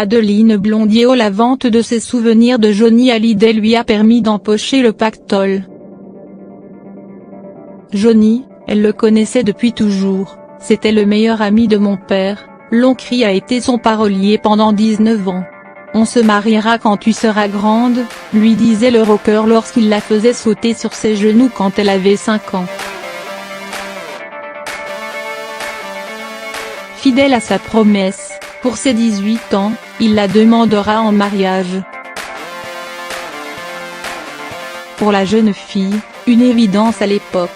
Adeline Blondiot. La vente de ses souvenirs de Johnny Hallyday lui a permis d'empocher le pactole. Johnny, elle le connaissait depuis toujours, c'était le meilleur ami de mon père, l'oncle a été son parolier pendant 19 ans. On se mariera quand tu seras grande, lui disait le rocker lorsqu'il la faisait sauter sur ses genoux quand elle avait 5 ans. Fidèle à sa promesse, pour ses 18 ans, il la demandera en mariage. Pour la jeune fille, une évidence à l'époque.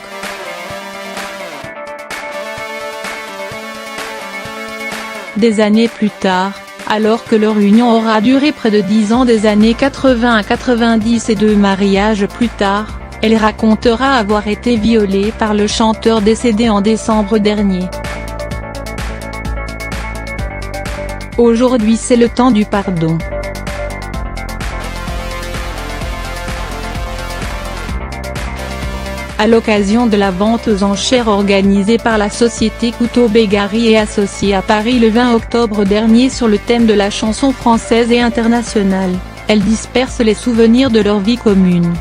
Des années plus tard, alors que leur union aura duré près de 10 ans des années 80 à 90 et 2 mariages plus tard, elle racontera avoir été violée par le chanteur décédé en décembre dernier. Aujourd'hui c'est le temps du pardon. À l'occasion de la vente aux enchères organisée par la société Couteau-Bégari et Associés à Paris le 20 octobre dernier sur le thème de la chanson française et internationale, elle disperse les souvenirs de leur vie commune.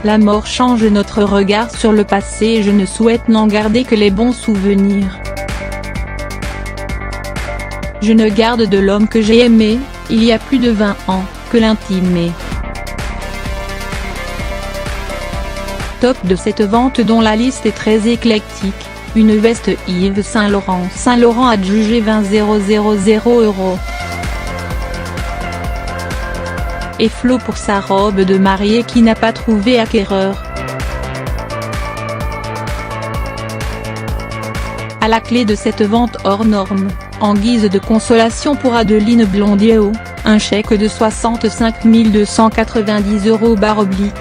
La mort change notre regard sur le passé et je ne souhaite n'en garder que les bons souvenirs. Je ne garde de l'homme que j'ai aimé, il y a plus de 20 ans, que l'intime. Top de cette vente dont la liste est très éclectique, une veste Yves Saint Laurent adjugée 20 000 €. Et Flo pour sa robe de mariée qui n'a pas trouvé acquéreur. À la clé de cette vente hors norme, en guise de consolation pour Adeline Blondiot, un chèque de 65 290 €.